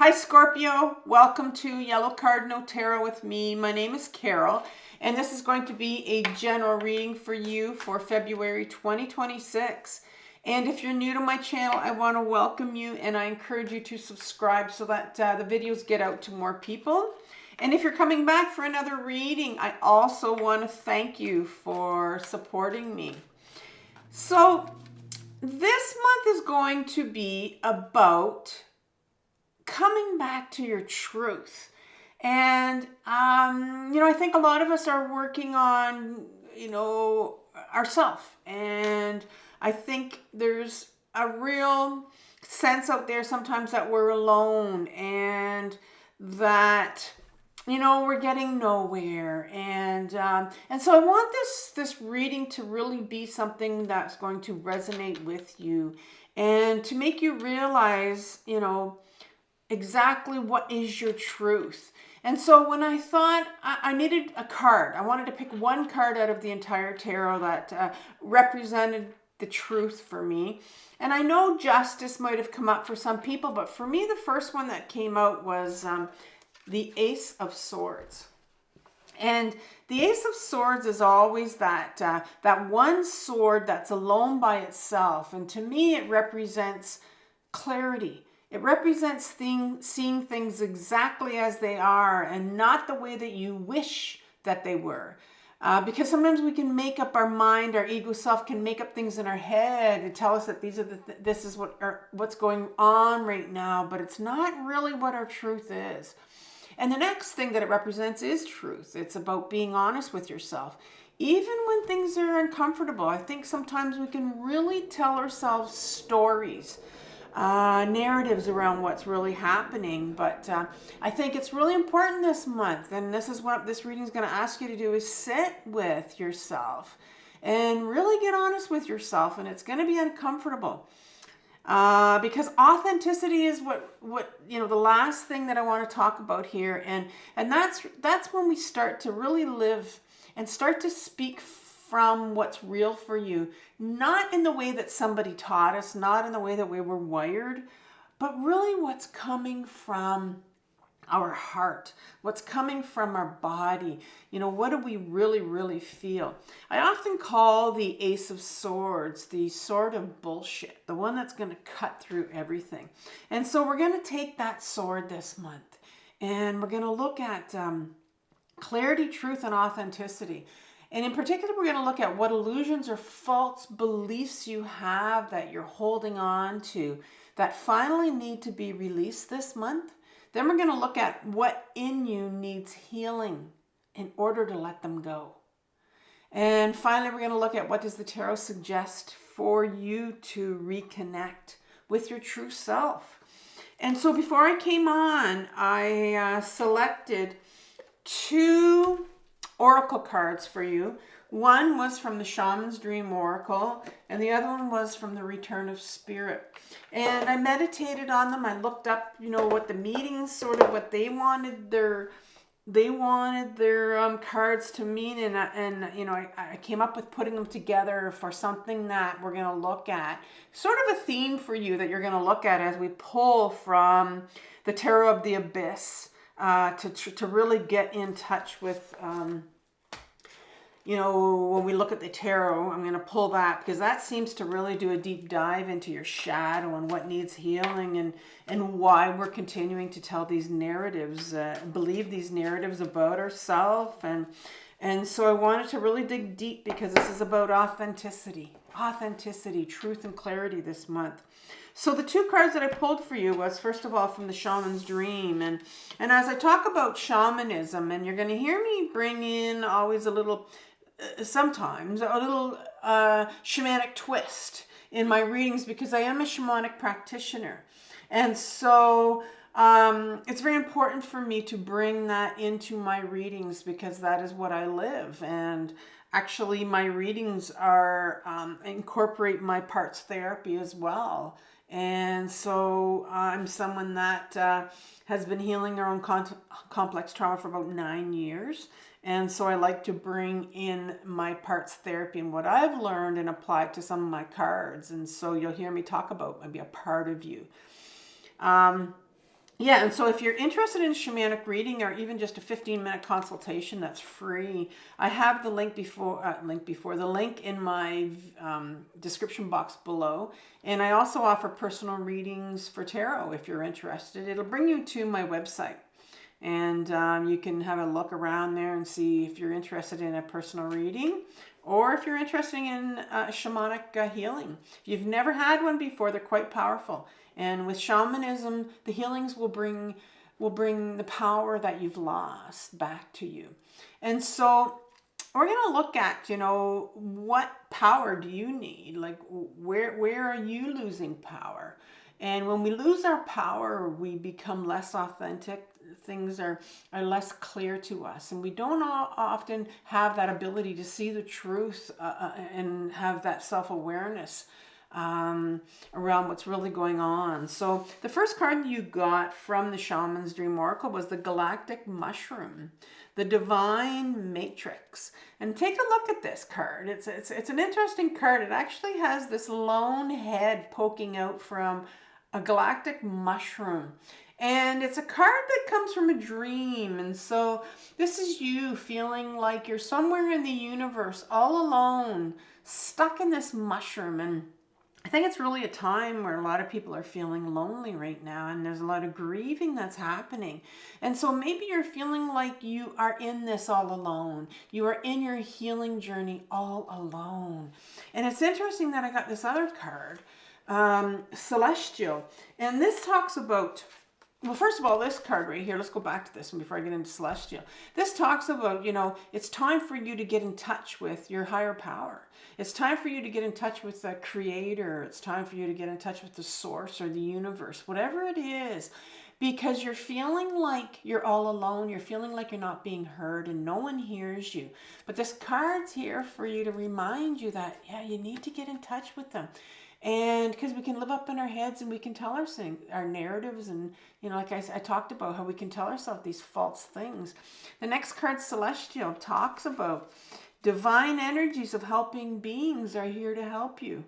Hi Scorpio, welcome to Yellow Card No Tarot with me. My name is Carole, and this is going to be a general reading for you for February 2026. And if you're new to my channel, I want to welcome you and I encourage you to subscribe so that the videos get out to more people. And if you're coming back for another reading, I also want to thank you for supporting me. So this month is going to be about coming back to your truth. And, I think a lot of us are working on, ourselves. And I think there's a real sense out there sometimes that we're alone and that, we're getting nowhere. And so I want this reading to really be something that's going to resonate with you and to make you realize, exactly what is your truth. And so when I thought I needed a card, I wanted to pick one card out of the entire tarot that represented the truth for me. And I know justice might have come up for some people, but for me, the first one that came out was the Ace of Swords. And the Ace of Swords is always that one sword that's alone by itself. And to me, it represents clarity. It represents seeing things exactly as they are and not the way that you wish that they were. Because sometimes we can make up our mind, our ego self can make up things in our head and tell us that this is what's going on right now, but it's not really what our truth is. And the next thing that it represents is truth. It's about being honest with yourself. Even when things are uncomfortable, I think sometimes we can really tell ourselves stories, narratives around what's really happening. But I think it's really important this month, and this is what this reading is going to ask you to do, is sit with yourself and really get honest with yourself. And it's going to be uncomfortable because authenticity is what the last thing that I want to talk about here. And that's when we start to really live and start to speak from what's real for you, not in the way that somebody taught us, not in the way that we were wired, but really what's coming from our heart, what's coming from our body. What do we really, really feel? I often call the Ace of Swords the sword of bullshit, the one that's going to cut through everything. And so we're going to take that sword this month and we're going to look at clarity, truth, and authenticity. And in particular, we're going to look at what illusions or false beliefs you have that you're holding on to that finally need to be released this month. Then we're going to look at what in you needs healing in order to let them go. And finally, we're going to look at what does the tarot suggest for you to reconnect with your true self. And so before I came on, I selected two oracle cards for you. One was from the Shaman's Dream Oracle, and the other one was from the Return of Spirit. And I meditated on them. I looked up, what the meetings, sort of what they wanted their cards to mean, and I came up with putting them together for something that we're going to look at, sort of a theme for you that you're going to look at as we pull from the Tarot of the Abyss. To really get in touch with, when we look at the tarot, I'm going to pull that because that seems to really do a deep dive into your shadow and what needs healing and why we're continuing to tell these narratives, believe these narratives about ourselves. And so I wanted to really dig deep because this is about authenticity, truth, and clarity this month. So the two cards that I pulled for you was, first of all, from the Shaman's Dream. And as I talk about shamanism, and you're going to hear me bring in always sometimes a little shamanic twist in my readings because I am a shamanic practitioner. And so it's very important for me to bring that into my readings because that is what I live. And actually my readings are incorporate my parts therapy as well. And so I'm someone that has been healing their own complex trauma for about 9 years. And so I like to bring in my parts therapy and what I've learned and apply it to some of my cards. And so you'll hear me talk about maybe a part of you. Yeah, and so if you're interested in shamanic reading or even just a 15-minute consultation that's free, I have the link the link in my description box below. And I also offer personal readings for tarot if you're interested. It'll bring you to my website. And you can have a look around there and see if you're interested in a personal reading or if you're interested in shamanic healing. If you've never had one before, they're quite powerful. And with shamanism, the healings will bring the power that you've lost back to you. And so we're going to look at, what power do you need? Like, where are you losing power? And when we lose our power, we become less authentic. Things are less clear to us. And we don't often have that ability to see the truth and have that self-awareness around what's really going on. So the first card you got from the Shaman's Dream Oracle was the Galactic Mushroom, the Divine Matrix. And take a look at this card. It's an interesting card. It actually has this lone head poking out from a galactic mushroom. And it's a card that comes from a dream. And so this is you feeling like you're somewhere in the universe all alone, stuck in this mushroom. And I think it's really a time where a lot of people are feeling lonely right now, and there's a lot of grieving that's happening. And so maybe you're feeling like you are in this all alone. You are in your healing journey all alone. And it's interesting that I got this other card, Celestial. And this talks about, well, first of all, this card right here, let's go back to this one before I get into Celestial. This talks about, it's time for you to get in touch with your higher power. It's time for you to get in touch with the creator. It's time for you to get in touch with the source or the universe, whatever it is, because you're feeling like you're all alone. You're feeling like you're not being heard and no one hears you. But this card's here for you to remind you that, yeah, you need to get in touch with them. And because we can live up in our heads and we can tell our narratives, and like I talked about how we can tell ourselves these false things. The next card, Celestial, talks about divine energies of helping beings are here to help you.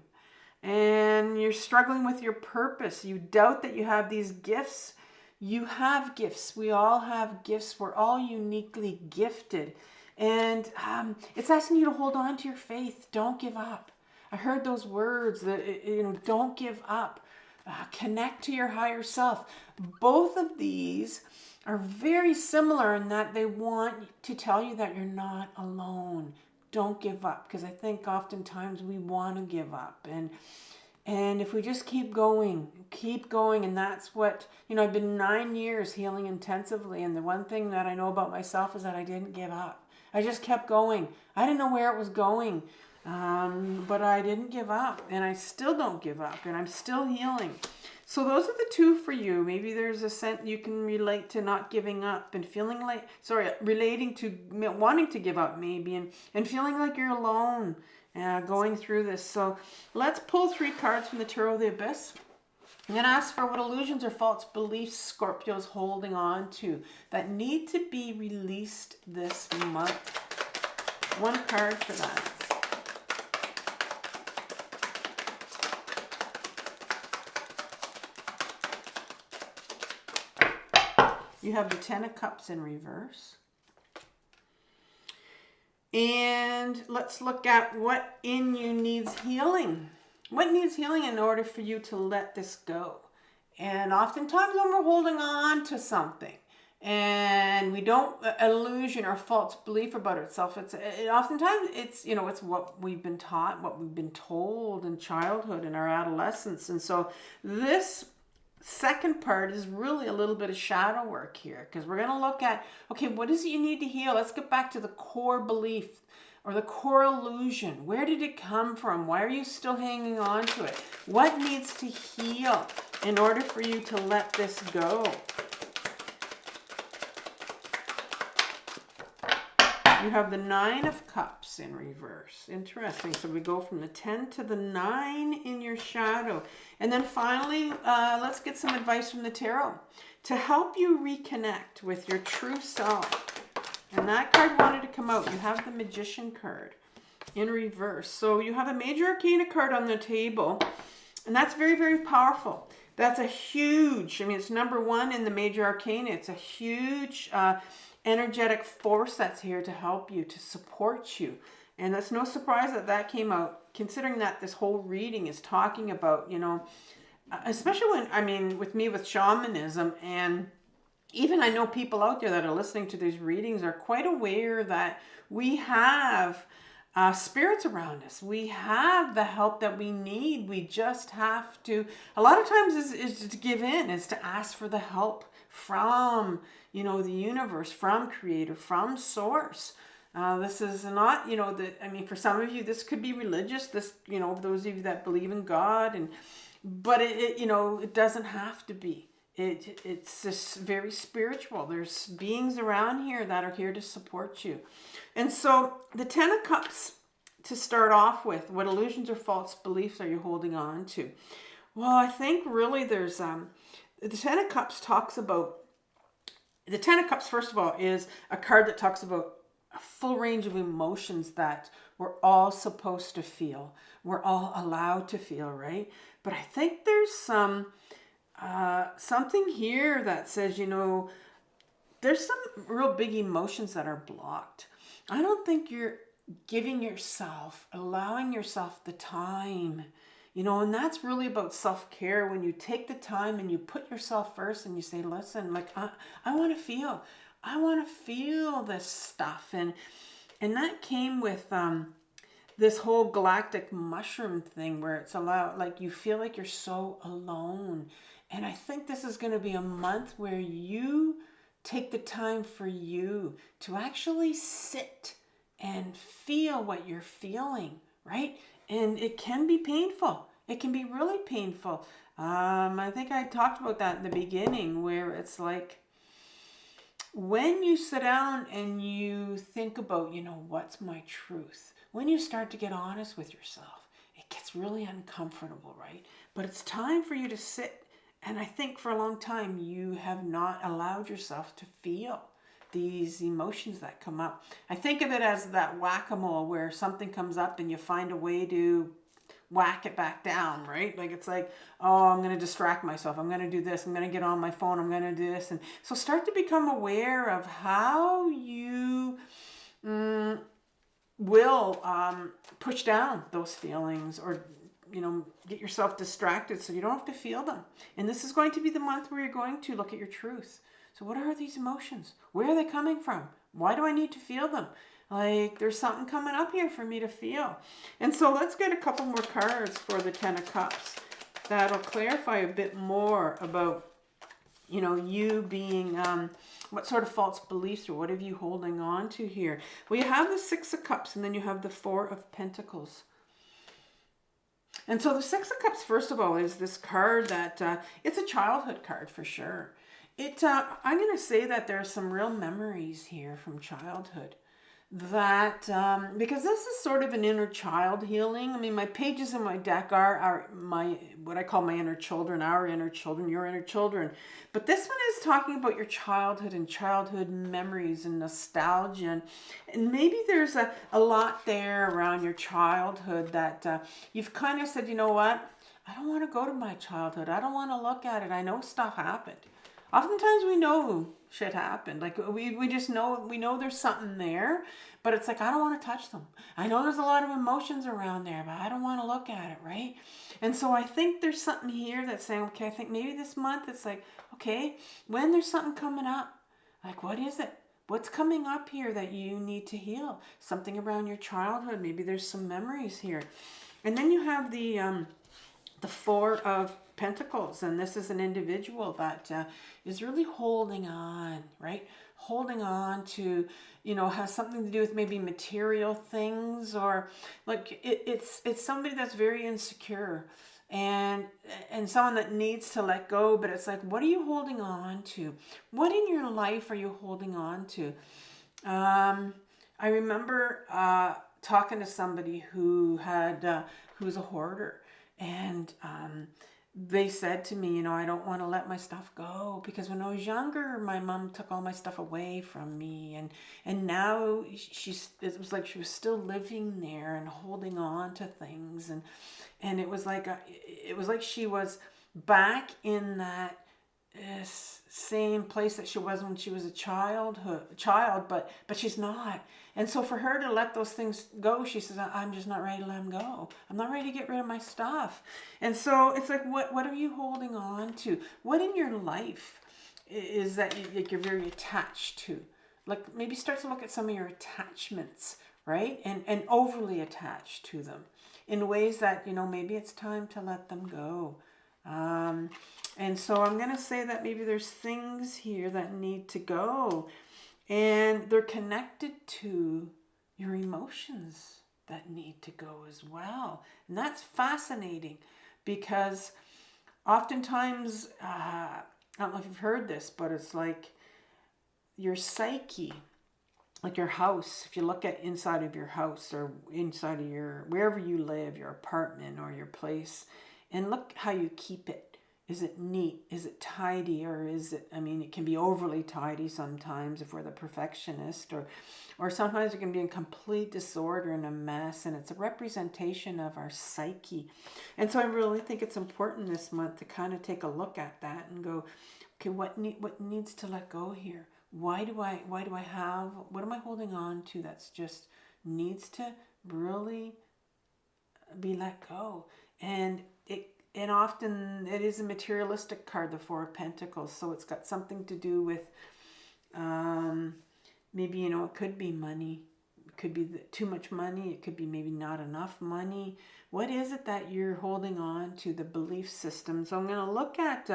And you're struggling with your purpose. You doubt that you have these gifts. You have gifts. We all have gifts. We're all uniquely gifted. And it's asking you to hold on to your faith. Don't give up. I heard those words that, don't give up. Connect to your higher self. Both of these are very similar in that they want to tell you that you're not alone. Don't give up, because I think oftentimes we want to give up. And if we just keep going, and that's what, I've been 9 years healing intensively, and the one thing that I know about myself is that I didn't give up. I just kept going. I didn't know where it was going. But I didn't give up, and I still don't give up, and I'm still healing. So those are the two for you. Maybe there's a sense you can relate to not giving up and feeling like, relating to wanting to give up maybe, and feeling like you're alone going through this. So let's pull 3 cards from the Tarot of the Abyss. I'm going to ask for what illusions or false beliefs Scorpio's holding on to that need to be released this month. 1 card for that. You have the 10 of Cups in reverse. And let's look at what in you needs healing. What needs healing in order for you to let this go? And oftentimes when we're holding on to something and we don't, illusion or false belief about itself, oftentimes it's what we've been taught, what we've been told in childhood and our adolescence. And so this second part is really a little bit of shadow work here, because we're going to look at, okay, what is it you need to heal? Let's get back to the core belief or the core illusion. Where did it come from? Why are you still hanging on to it? What needs to heal in order for you to let this go? You have the 9 of Cups in reverse. Interesting. So we go from the 10 to the 9 in your shadow. And then finally, let's get some advice from the tarot to help you reconnect with your true self. And that card wanted to come out. You have the Magician card in reverse. So you have a Major Arcana card on the table. And that's very, very powerful. That's a huge, I mean, it's number one in the major arcana. It's a huge energetic force that's here to help you, to support you. And that's no surprise that that came out, considering that this whole reading is talking about, you know, especially when, I mean, with me with shamanism, and even I know people out there that are listening to these readings are quite aware that we have spirits around us. We have the help that we need. We just have to, a lot of times is to give in, is to ask for the help from, you know, the universe, from creator, from source. This is not, you know, I mean, for some of you, this could be religious. This, you know, those of you that believe in God, but it you know, it doesn't have to be. It's just very spiritual. There's beings around here that are here to support you. And so the Ten of Cups, to start off with, what illusions or false beliefs are you holding on to? Well, I think really there's, the Ten of Cups talks about, the Ten of Cups, first of all, is a card that talks about a full range of emotions that we're all supposed to feel. We're all allowed to feel, right? But I think there's something here that says, you know, there's some real big emotions that are blocked. I don't think you're giving yourself, allowing yourself the time, you know, and that's really about self-care. When you take the time and you put yourself first and you say, listen, like, I want to feel this stuff. And that came with, this whole galactic mushroom thing where it's allowed, like, you feel like you're so alone. And I think this is going to be a month where you take the time for you to actually sit and feel what you're feeling, right? And it can be painful. It can be really painful. I think I talked about that in the beginning, where it's like, when you sit down and you think about, you know, what's my truth? When you start to get honest with yourself, it gets really uncomfortable, right? But it's time for you to sit. And I think for a long time, you have not allowed yourself to feel these emotions that come up. I think of it as that whack-a-mole, where something comes up and you find a way to whack it back down, right? Like, it's like, oh, I'm going to distract myself. I'm going to do this. I'm going to get on my phone. I'm going to do this. And so start to become aware of how you will push down those feelings, or, you know, get yourself distracted so you don't have to feel them. And this is going to be the month where you're going to look at your truth. So what are these emotions? Where are they coming from? Why do I need to feel them? Like, there's something coming up here for me to feel. And so let's get a couple more cards for the Ten of Cups. That'll clarify a bit more about, you know, you being, what sort of false beliefs or what are you holding on to here? Well, you have the Six of Cups, and then you have the Four of Pentacles. And so the Six of Cups, first of all, is this card that, it's a childhood card for sure. I'm going to say that there are some real memories here from childhood. That, because this is sort of an inner child healing. I mean, my pages in my deck are my, what I call my inner children, our inner children, your inner children. But this one is talking about your childhood and childhood memories and nostalgia. And maybe there's a lot there around your childhood that you've kind of said, you know what? I don't want to go to my childhood. I don't want to look at it. I know stuff happened. Oftentimes we know shit happened. Like, we just know, we know there's something there, but it's like, I don't want to touch them. I know there's a lot of emotions around there, but I don't want to look at it, right? And so I think there's something here that's saying, okay, I think maybe this month it's like, okay, when there's something coming up, like, what is it? What's coming up here that you need to heal? Something around your childhood. Maybe there's some memories here. And then you have the Four of Pentacles, and this is an individual that is really holding on, right? Holding on to, you know, has something to do with maybe material things, or like it's somebody that's very insecure and someone that needs to let go. But it's like, what are you holding on to? What in your life are you holding on to? I remember talking to somebody who had who's a hoarder. And they said to me, I don't want to let my stuff go, because when I was younger, my mom took all my stuff away from me, and now it was like she was still living there and holding on to things, and it was like she was back in that same place that she was when she was a child, but she's not. And so for her to let those things go, she says, I'm just not ready to let them go. I'm not ready to get rid of my stuff. And so it's like, what are you holding on to? What in your life is that you're very attached to? Like, maybe start to look at some of your attachments, right? And overly attached to them in ways that, maybe it's time to let them go. And so I'm going to say that maybe there's things here that need to go, and they're connected to your emotions that need to go as well. And that's fascinating, because oftentimes, I don't know if you've heard this, but it's like your psyche, like your house, if you look at inside of your house or inside of wherever you live, your apartment or your place, and look how you keep it. Is it neat? Is it tidy? Or is it, it can be overly tidy sometimes if we're the perfectionist, or sometimes it can be in complete disorder and a mess, and it's a representation of our psyche. And so I really think it's important this month to kind of take a look at that and go, okay, what needs to let go here? What am I holding on to that's just needs to really be let go? And often it is a materialistic card, the Four of Pentacles. So it's got something to do with, maybe, it could be money. It could be too much money. It could be maybe not enough money. What is it that you're holding on to, the belief system? So I'm going to look at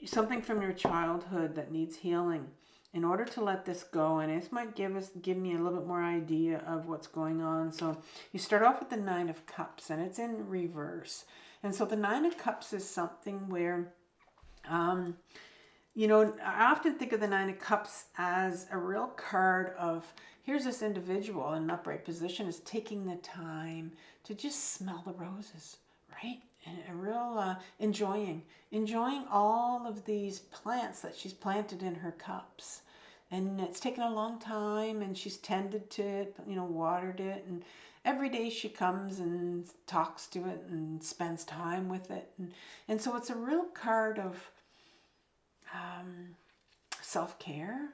something from your childhood that needs healing in order to let this go. And this might give me a little bit more idea of what's going on. So you start off with the Nine of Cups, and it's in reverse. And so the Nine of Cups is something where, I often think of the Nine of Cups as a real card of, here's this individual in an upright position is taking the time to just smell the roses, right? And a real enjoying all of these plants that she's planted in her cups. And it's taken a long time, and she's tended to it, watered it, and every day she comes and talks to it and spends time with it. And so it's a real card of self-care.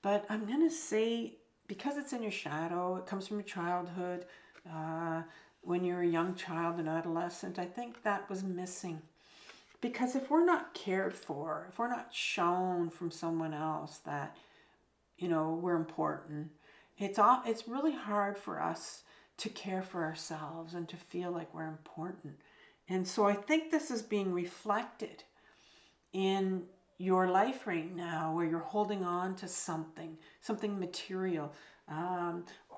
But I'm going to say, because it's in your shadow, it comes from your childhood, when you're a young child and adolescent, I think that was missing. Because if we're not cared for, if we're not shown from someone else that, we're important, it's really hard for us to care for ourselves and to feel like we're important. And so I think this is being reflected in your life right now, where you're holding on to something material.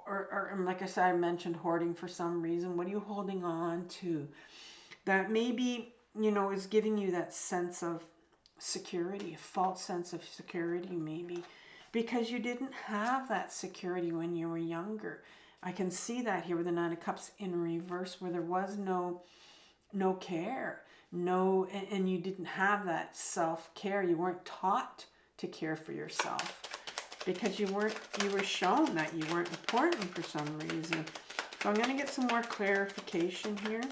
Or like I said, I mentioned hoarding for some reason. What are you holding on to that maybe, is giving you that sense of security, a false sense of security maybe, because you didn't have that security when you were younger. I can see that here with the Nine of Cups in reverse, where there was no care, and you didn't have that self-care. You weren't taught to care for yourself, because you were shown that you weren't important for some reason. So I'm going to get some more clarification here.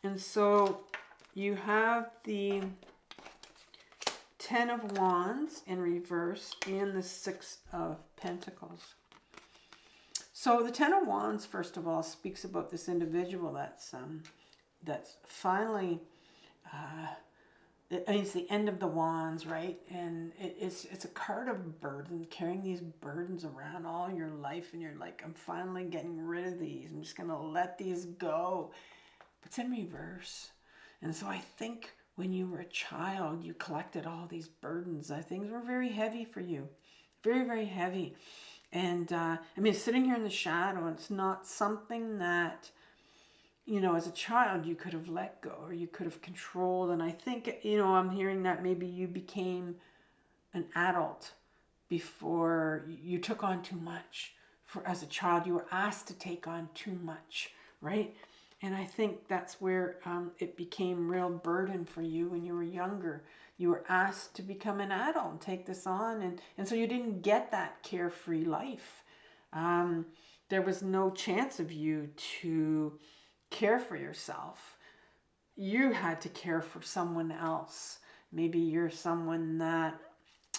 And so you have the Ten of Wands in reverse and the Six of Pentacles. So the Ten of Wands, first of all, speaks about this individual that's finally, it's the end of the wands, right? And it's a card of burden, carrying these burdens around all your life, and you're like, I'm finally getting rid of these. I'm just going to let these go. But it's in reverse. And so I think when you were a child, you collected all these burdens. Things were very heavy for you. Very, very heavy. And sitting here in the shadow, it's not something that, as a child you could have let go or you could have controlled. And I think, I'm hearing that maybe you became an adult before you took on too much as a child, you were asked to take on too much, right? And I think that's where it became real burden for you when you were younger. You were asked to become an adult and take this on. And so you didn't get that carefree life. There was no chance of you to care for yourself. You had to care for someone else. Maybe you're someone that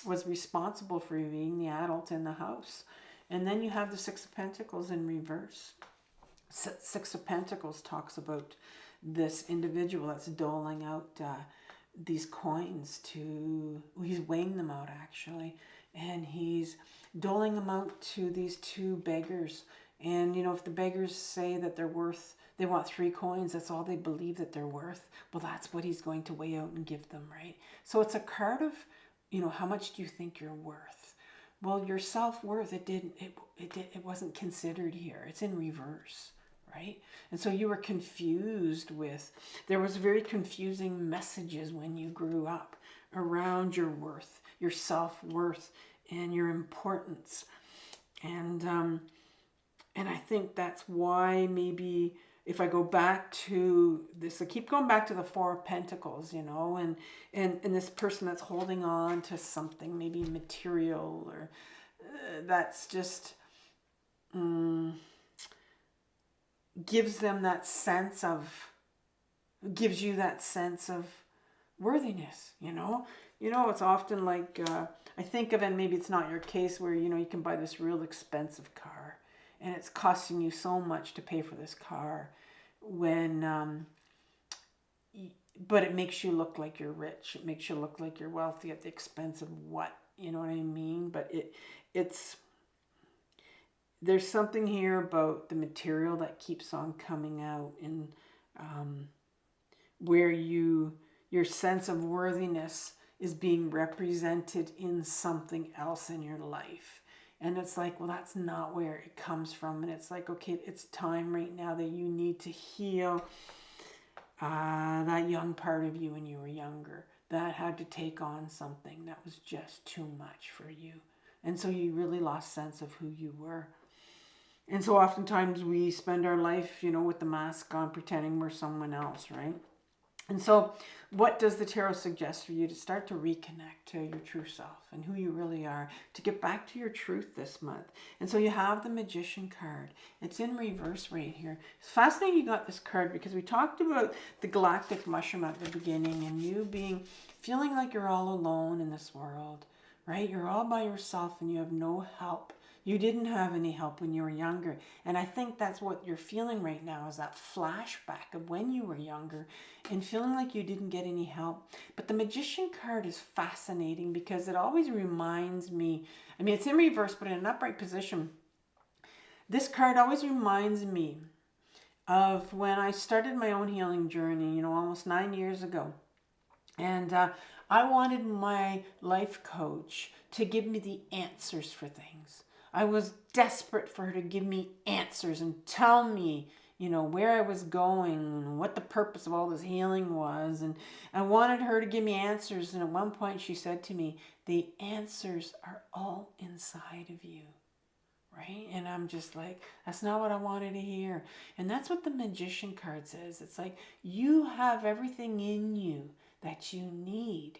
was responsible for you being the adult in the house. And then you have the Six of Pentacles in reverse. Six of Pentacles talks about this individual that's doling out these coins to, he's weighing them out actually, and he's doling them out to these two beggars. And you know, if the beggars say that they're worth, they want 3 coins, that's all they believe that they're worth, well, that's what he's going to weigh out and give them, right? So it's a card of, you know, how much do you think you're worth? Well, your self-worth, it wasn't considered here. It's in reverse, right? And so you were confused with, there was very confusing messages when you grew up around your worth, your self-worth, and your importance. And I think that's why maybe if I go back to this, I keep going back to the Four of Pentacles, you know, and this person that's holding on to something, maybe material, or that's just gives them that sense of, gives you that sense of worthiness, you know. You know, it's often like, I think of, and maybe it's not your case, where, you know, you can buy this real expensive car and it's costing you so much to pay for this car, when but it makes you look like you're rich, it makes you look like you're wealthy at the expense of what, you know what I mean? But it's there's something here about the material that keeps on coming out, in where your sense of worthiness is being represented in something else in your life. And it's like, well, that's not where it comes from. And it's like, okay, it's time right now that you need to heal that young part of you when you were younger, that had to take on something that was just too much for you. And so you really lost sense of who you were. And so oftentimes we spend our life, you know, with the mask on, pretending we're someone else, right? And so what does the tarot suggest for you? To start to reconnect to your true self and who you really are, to get back to your truth this month. And so you have the Magician card. It's in reverse right here. It's fascinating you got this card, because we talked about the galactic mushroom at the beginning, and you feeling like you're all alone in this world, right? You're all by yourself and you have no help. You didn't have any help when you were younger. And I think that's what you're feeling right now, is that flashback of when you were younger and feeling like you didn't get any help. But the Magician card is fascinating, because it always reminds me, I mean, it's in reverse, but in an upright position. This card always reminds me of when I started my own healing journey, you know, almost 9 years ago. And I wanted my life coach to give me the answers for things. I was desperate for her to give me answers and tell me, you know, where I was going and what the purpose of all this healing was. And I wanted her to give me answers. And at one point she said to me, the answers are all inside of you, right? And I'm just like, that's not what I wanted to hear. And that's what the Magician card says. It's like, you have everything in you that you need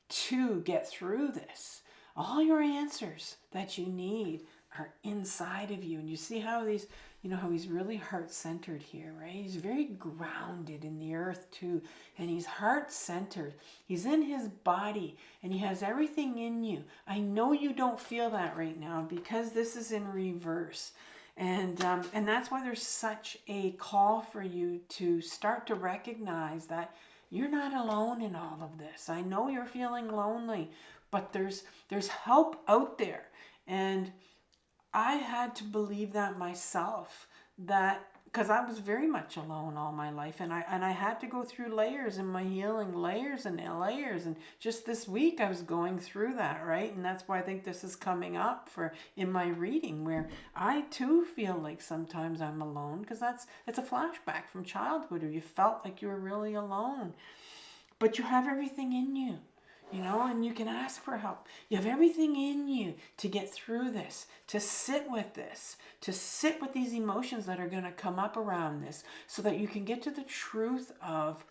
to get through this. All your answers that you need are inside of you. And you see how these, you know, how he's really heart-centered here, right? He's very grounded in the earth too. And he's heart-centered. He's in his body and he has everything in you. I know you don't feel that right now, because this is in reverse. And that's why there's such a call for you to start to recognize that you're not alone in all of this. I know you're feeling lonely, but there's help out there. And I had to believe that myself, that because I was very much alone all my life, and I had to go through layers in my healing, layers and layers. And just this week I was going through that, right? And that's why I think this is coming up in my reading, where I too feel like sometimes I'm alone, because it's a flashback from childhood, where you felt like you were really alone. But you have everything in you. you know, and you can ask for help. You have everything in you to get through this, to sit with this, to sit with these emotions that are going to come up around this, so that you can get to the truth of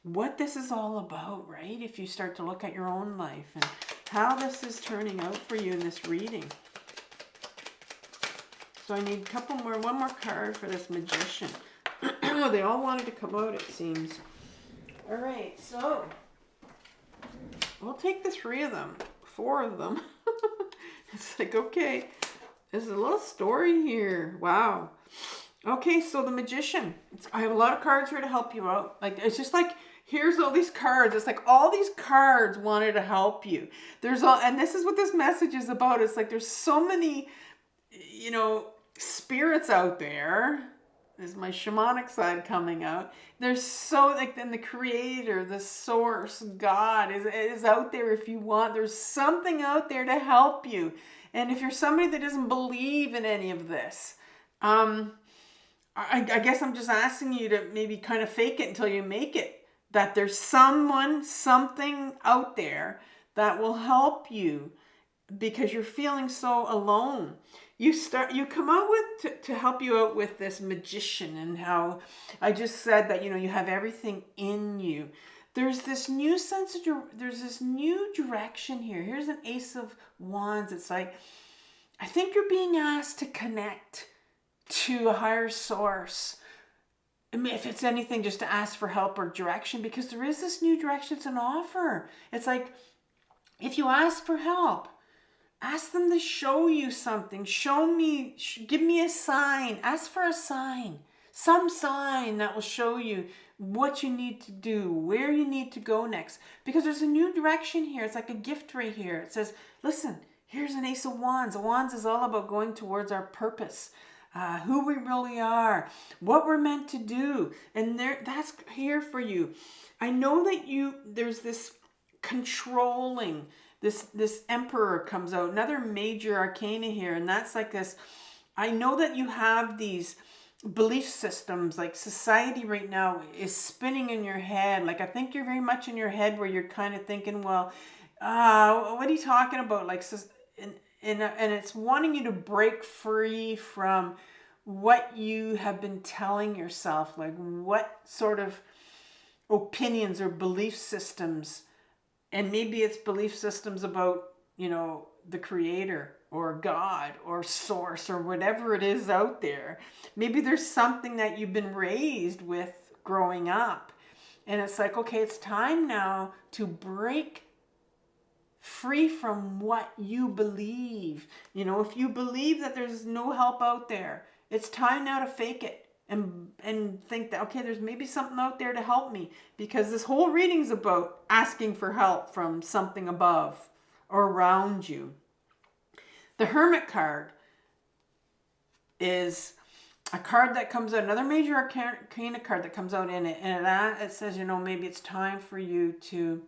what this is all about, right? If you start to look at your own life and how this is turning out for you in this reading. So I need a couple more, one more card for this Magician. They all wanted to come out, it seems. All right, so we'll take the 3 of them, 4 of them. It's like, okay, there's a little story here. Wow. Okay, so the Magician. I have a lot of cards here to help you out. Like, it's just like, here's all these cards. It's like all these cards wanted to help you. And this is what this message is about. It's like there's so many, you know, spirits out there. There's my shamanic side coming out. There's so, like, then the creator, the source, God is out there if you want. There's something out there to help you. And if you're somebody that doesn't believe in any of this, I guess I'm just asking you to maybe kind of fake it until you make it. That there's someone, something out there that will help you because you're feeling so alone. You come out with, to help you out with this Magician, and how I just said that, you know, you have everything in you. There's this new sense of, there's this new direction here. Here's an Ace of Wands. It's like, I think you're being asked to connect to a higher source. I mean, if it's anything, just to ask for help or direction, because there is this new direction. It's an offer. It's like, if you ask for help, ask them to show you something. Show me, give me a sign. Ask for a sign. Some sign that will show you what you need to do, where you need to go next. Because there's a new direction here. It's like a gift right here. It says, listen, here's an Ace of Wands. A Wands is all about going towards our purpose. Who we really are, what we're meant to do. And that's here for you. I know that there's this controlling, this Emperor comes out, another major arcana here, and that's like this. I know that you have these belief systems, like society right now is spinning in your head. Like, I think you're very much in your head where you're kind of thinking, well, what are you talking about? Like, and it's wanting you to break free from what you have been telling yourself, like what sort of opinions or belief systems. And maybe it's belief systems about, you know, the creator or God or source or whatever it is out there. Maybe there's something that you've been raised with growing up. And it's like, okay, it's time now to break free from what you believe. You know, if you believe that there's no help out there, it's time now to fake it and think that, okay, there's maybe something out there to help me, because this whole reading's about asking for help from something above or around you. The Hermit card is a card that comes out, another major arcana card that comes out in it, and it says, you know, maybe it's time for you to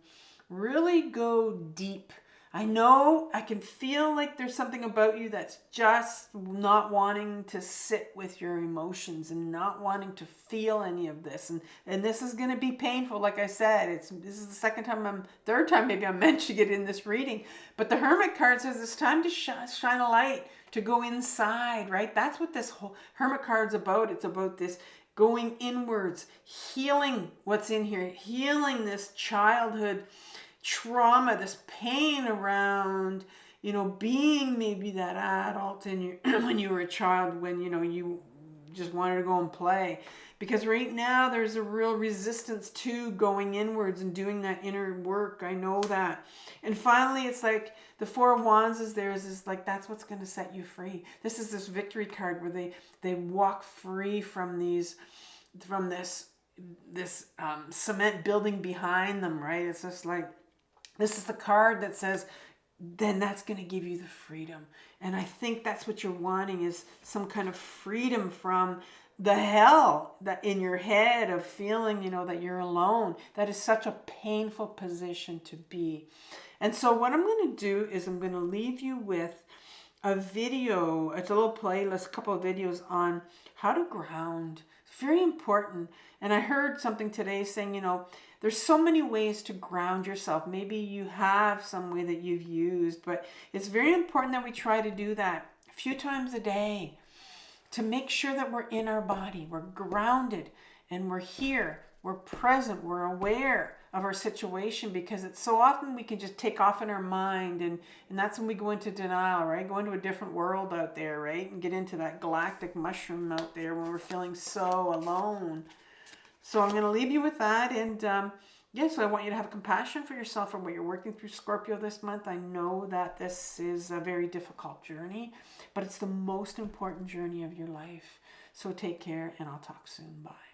really go deep. I know, I can feel like there's something about you that's just not wanting to sit with your emotions and not wanting to feel any of this. And this is going to be painful. Like I said, this is the third time maybe I'm mentioning it in this reading. But the Hermit card says it's time to shine a light, to go inside, right? That's what this whole Hermit card's about. It's about this going inwards, healing what's in here, healing this childhood trauma, this pain around, you know, being maybe that adult in you when you were a child, when, you know, you just wanted to go and play. Because right now there's a real resistance to going inwards and doing that inner work. I know that. And finally, it's like the Four of Wands is there, is like, that's what's going to set you free. This is this victory card where they walk free from this cement building behind them, right? It's just like, this is the card that says, then that's going to give you the freedom. And I think that's what you're wanting, is some kind of freedom from the hell that in your head of feeling, you know, that you're alone. That is such a painful position to be. And so what I'm going to do is I'm going to leave you with a video. It's a little playlist, a couple of videos on how to ground. It's very important. And I heard something today saying, you know, there's so many ways to ground yourself. Maybe you have some way that you've used, but it's very important that we try to do that a few times a day to make sure that we're in our body, we're grounded, and we're here, we're present, we're aware of our situation, because it's so often we can just take off in our mind, and that's when we go into denial, right? Go into a different world out there, right? And get into that galactic mushroom out there when we're feeling so alone. So I'm going to leave you with that. And yes, I want you to have compassion for yourself for what you're working through, Scorpio, this month. I know that this is a very difficult journey, but it's the most important journey of your life. So take care, and I'll talk soon. Bye.